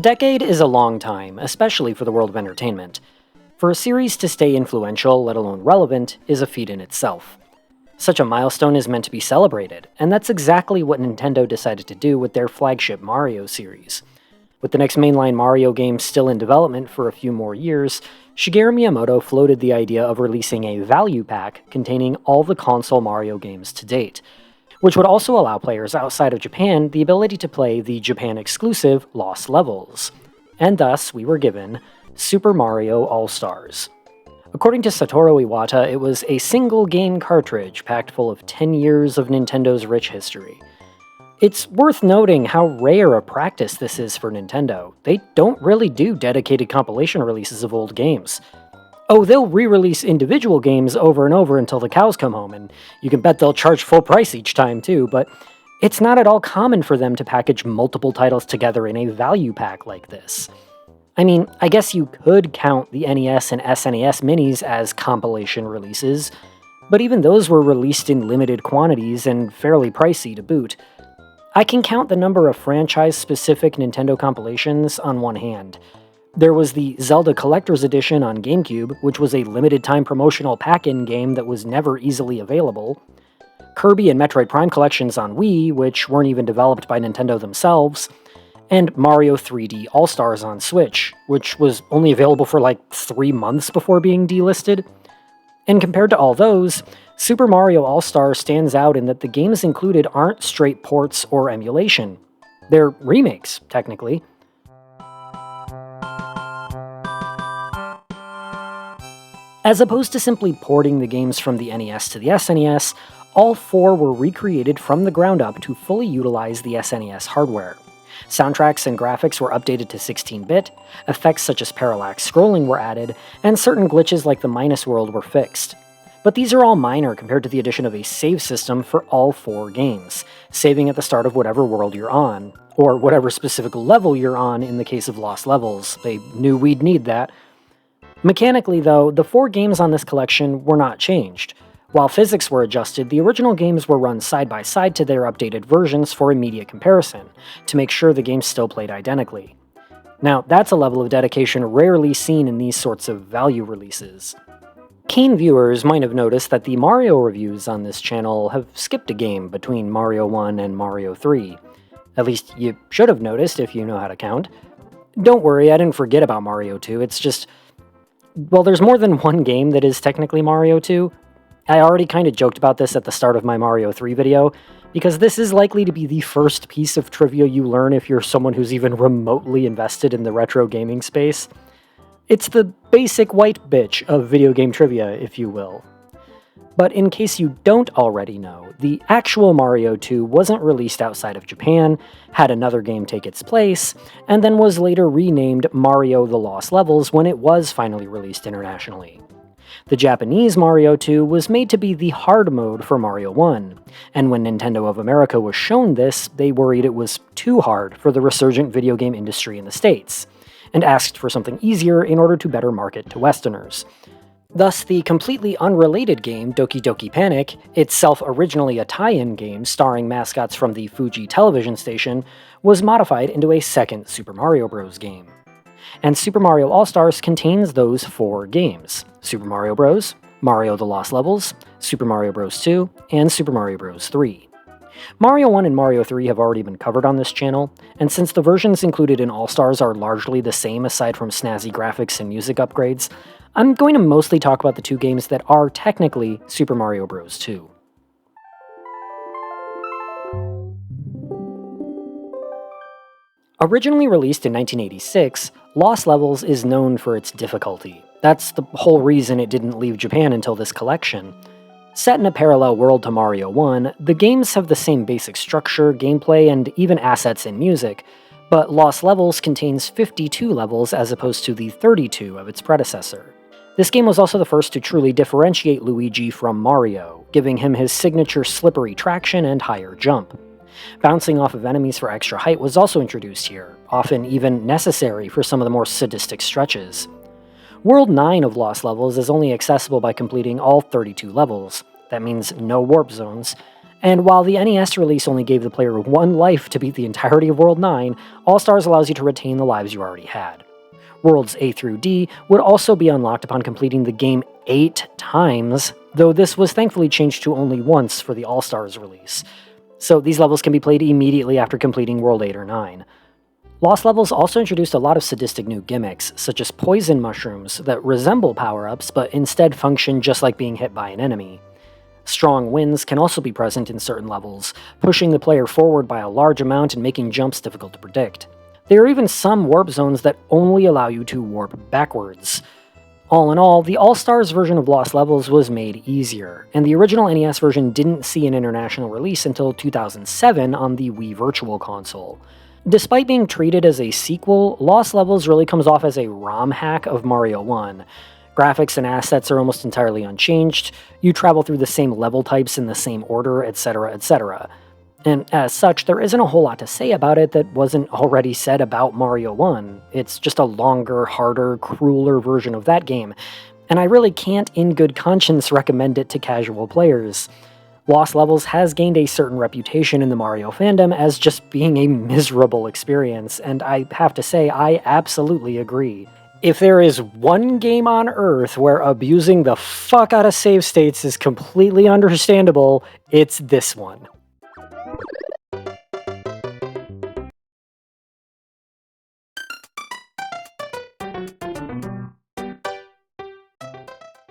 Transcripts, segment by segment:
decade is a long time, especially for the world of entertainment. For a series to stay influential, let alone relevant, is a feat in itself. Such a milestone is meant to be celebrated, and that's exactly what Nintendo decided to do with their flagship Mario series. With the next mainline Mario game still in development for a few more years, Shigeru Miyamoto floated the idea of releasing a value pack containing all the console Mario games to date, which would also allow players outside of Japan the ability to play the Japan-exclusive Lost Levels. And thus, we were given Super Mario All-Stars. According to Satoru Iwata, it was a single-game cartridge packed full of 10 years of Nintendo's rich history. It's worth noting how rare a practice this is for Nintendo. They don't really do dedicated compilation releases of old games. Oh, they'll re-release individual games over and over until the cows come home, and you can bet they'll charge full price each time too, but it's not at all common for them to package multiple titles together in a value pack like this. I mean, I guess you could count the NES and SNES minis as compilation releases, but even those were released in limited quantities and fairly pricey to boot. I can count the number of franchise-specific Nintendo compilations on one hand. There was the Zelda Collector's Edition on GameCube, which was a limited-time promotional pack-in game that was never easily available. Kirby and Metroid Prime collections on Wii, which weren't even developed by Nintendo themselves. And Mario 3D All-Stars on Switch, which was only available for like 3 months before being delisted. And compared to all those, Super Mario All-Stars stands out in that the games included aren't straight ports or emulation. They're remakes, technically. As opposed to simply porting the games from the NES to the SNES, all 4 were recreated from the ground up to fully utilize the SNES hardware. Soundtracks and graphics were updated to 16-bit, effects such as parallax scrolling were added, and certain glitches like the Minus World were fixed. But these are all minor compared to the addition of a save system for all 4 games, saving at the start of whatever world you're on, or whatever specific level you're on in the case of Lost Levels. They knew we'd need that. Mechanically, though, the 4 games on this collection were not changed. While physics were adjusted, the original games were run side by side to their updated versions for immediate comparison, to make sure the games still played identically. Now, that's a level of dedication rarely seen in these sorts of value releases. Keen viewers might have noticed that the Mario reviews on this channel have skipped a game between Mario 1 and Mario 3. At least you should have noticed if you know how to count. Don't worry, I didn't forget about Mario 2, it's just... well, there's more than one game that is technically Mario 2. I already kind of joked about this at the start of my Mario 3 video, because this is likely to be the first piece of trivia you learn if you're someone who's even remotely invested in the retro gaming space. It's the basic white bitch of video game trivia, if you will. But in case you don't already know, the actual Mario 2 wasn't released outside of Japan, had another game take its place, and then was later renamed Mario The Lost Levels when it was finally released internationally. The Japanese Mario 2 was made to be the hard mode for Mario 1, and when Nintendo of America was shown this, they worried it was too hard for the resurgent video game industry in the States, and asked for something easier in order to better market to Westerners. Thus, the completely unrelated game Doki Doki Panic, itself originally a tie-in game starring mascots from the Fuji television station, was modified into a second Super Mario Bros. Game. And Super Mario All-Stars contains those 4 games: Super Mario Bros., Mario The Lost Levels, Super Mario Bros. 2, and Super Mario Bros. 3. Mario 1 and Mario 3 have already been covered on this channel, and since the versions included in All-Stars are largely the same aside from snazzy graphics and music upgrades, I'm going to mostly talk about the 2 games that are technically Super Mario Bros. 2. Originally released in 1986, Lost Levels is known for its difficulty. That's the whole reason it didn't leave Japan until this collection. Set in a parallel world to Mario 1, the games have the same basic structure, gameplay, and even assets in music, but Lost Levels contains 52 levels as opposed to the 32 of its predecessor. This game was also the first to truly differentiate Luigi from Mario, giving him his signature slippery traction and higher jump. Bouncing off of enemies for extra height was also introduced here, often even necessary for some of the more sadistic stretches. World 9 of Lost Levels is only accessible by completing all 32 levels, that means no warp zones, And while the NES release only gave the player one life to beat the entirety of World 9, All-Stars allows you to retain the lives you already had. Worlds A through D would also be unlocked upon completing the game 8 times, though this was thankfully changed to only once for the All-Stars release. So these levels can be played immediately after completing World 8 or 9. Lost Levels also introduced a lot of sadistic new gimmicks, such as poison mushrooms that resemble power-ups but instead function just like being hit by an enemy. Strong winds can also be present in certain levels, pushing the player forward by a large amount and making jumps difficult to predict. There are even some warp zones that only allow you to warp backwards. All in all, the All-Stars version of Lost Levels was made easier, and the original NES version didn't see an international release until 2007 on the Wii Virtual Console. Despite being treated as a sequel, Lost Levels really comes off as a ROM hack of Mario 1. Graphics and assets are almost entirely unchanged, you travel through the same level types in the same order, etc., etc. And as such, there isn't a whole lot to say about it that wasn't already said about Mario 1. It's just a longer, harder, crueler version of that game, and I really can't in good conscience recommend it to casual players. Lost Levels has gained a certain reputation in the Mario fandom as just being a miserable experience, and I have to say, I absolutely agree. If there is one game on Earth where abusing the fuck out of save states is completely understandable, it's this one.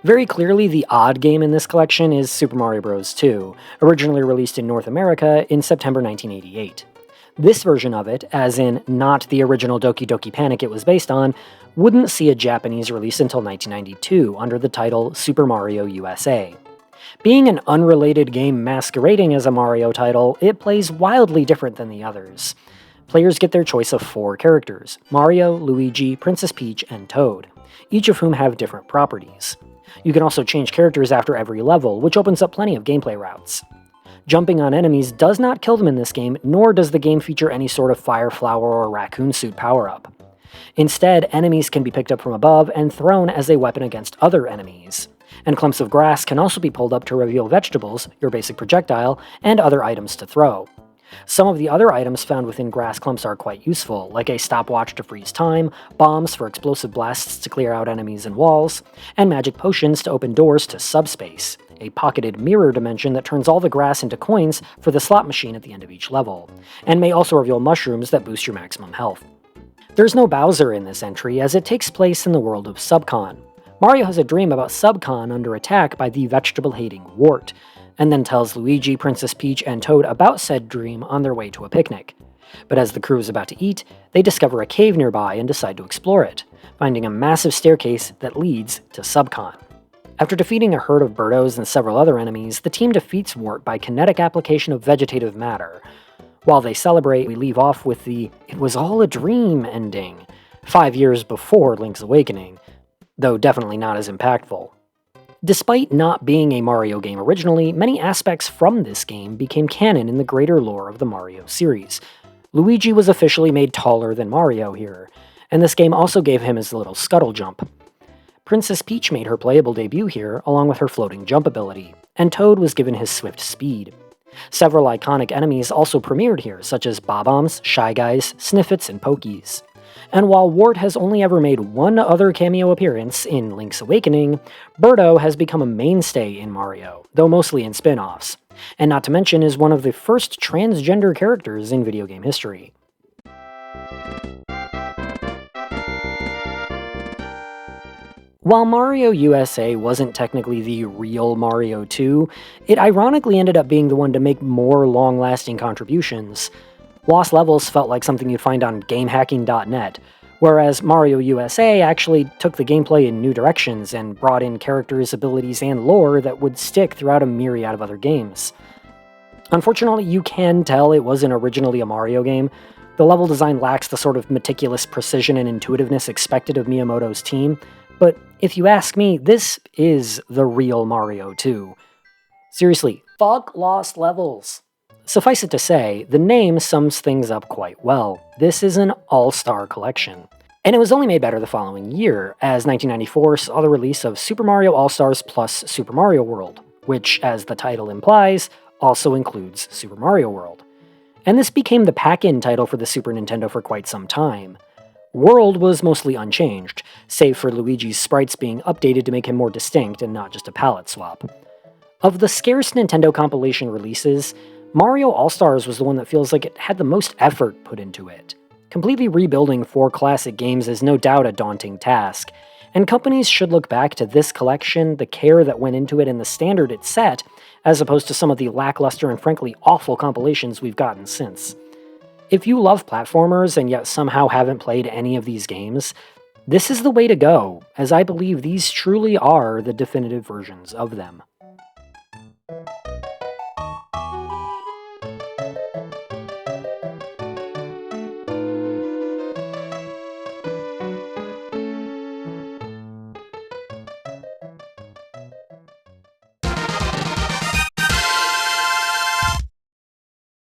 Very clearly, the odd game in this collection is Super Mario Bros. 2, originally released in North America in September 1988. This version of it, as in not the original Doki Doki Panic it was based on, wouldn't see a Japanese release until 1992 under the title Super Mario USA. Being an unrelated game masquerading as a Mario title, it plays wildly different than the others. Players get their choice of 4 characters: Mario, Luigi, Princess Peach, and Toad, each of whom have different properties. You can also change characters after every level, which opens up plenty of gameplay routes. Jumping on enemies does not kill them in this game, nor does the game feature any sort of fire flower or raccoon suit power-up. Instead, enemies can be picked up from above and thrown as a weapon against other enemies. And clumps of grass can also be pulled up to reveal vegetables, your basic projectile, and other items to throw. Some of the other items found within grass clumps are quite useful, like a stopwatch to freeze time, bombs for explosive blasts to clear out enemies and walls, and magic potions to open doors to subspace, a pocketed mirror dimension that turns all the grass into coins for the slot machine at the end of each level, and may also reveal mushrooms that boost your maximum health. There's no Bowser in this entry, as it takes place in the world of Subcon. Mario has a dream about Subcon under attack by the vegetable-hating Wart, and then tells Luigi, Princess Peach, and Toad about said dream on their way to a picnic. But as the crew is about to eat, they discover a cave nearby and decide to explore it, finding a massive staircase that leads to Subcon. After defeating a herd of Birdos and several other enemies, the team defeats Wart by kinetic application of vegetative matter. While they celebrate, we leave off with the "it was all a dream" ending, 5 years before Link's Awakening, though definitely not as impactful. Despite not being a Mario game originally, many aspects from this game became canon in the greater lore of the Mario series. Luigi was officially made taller than Mario here, and this game also gave him his little scuttle jump. Princess Peach made her playable debut here, along with her floating jump ability, and Toad was given his swift speed. Several iconic enemies also premiered here, such as Bob-ombs, Shy Guys, Sniffets, and Pokies. And while Wart has only ever made one other cameo appearance in Link's Awakening, Birdo has become a mainstay in Mario, though mostly in spin-offs, and not to mention is one of the first transgender characters in video game history. While Mario USA wasn't technically the real Mario 2, it ironically ended up being the one to make more long-lasting contributions. Lost Levels felt like something you'd find on GameHacking.net, whereas Mario USA actually took the gameplay in new directions and brought in characters, abilities, and lore that would stick throughout a myriad of other games. Unfortunately, you can tell it wasn't originally a Mario game. The level design lacks the sort of meticulous precision and intuitiveness expected of Miyamoto's team, but if you ask me, this is the real Mario 2. Seriously, fuck Lost Levels. Suffice it to say, the name sums things up quite well. This is an all-star collection. And it was only made better the following year, as 1994 saw the release of Super Mario All-Stars plus Super Mario World, which, as the title implies, also includes Super Mario World. And this became the pack-in title for the Super Nintendo for quite some time. World was mostly unchanged, save for Luigi's sprites being updated to make him more distinct and not just a palette swap. Of the scarce Nintendo compilation releases, Mario All-Stars was the one that feels like it had the most effort put into it. Completely rebuilding 4 classic games is no doubt a daunting task, and companies should look back to this collection, the care that went into it, and the standard it set, as opposed to some of the lackluster and frankly awful compilations we've gotten since. If you love platformers and yet somehow haven't played any of these games, this is the way to go, as I believe these truly are the definitive versions of them.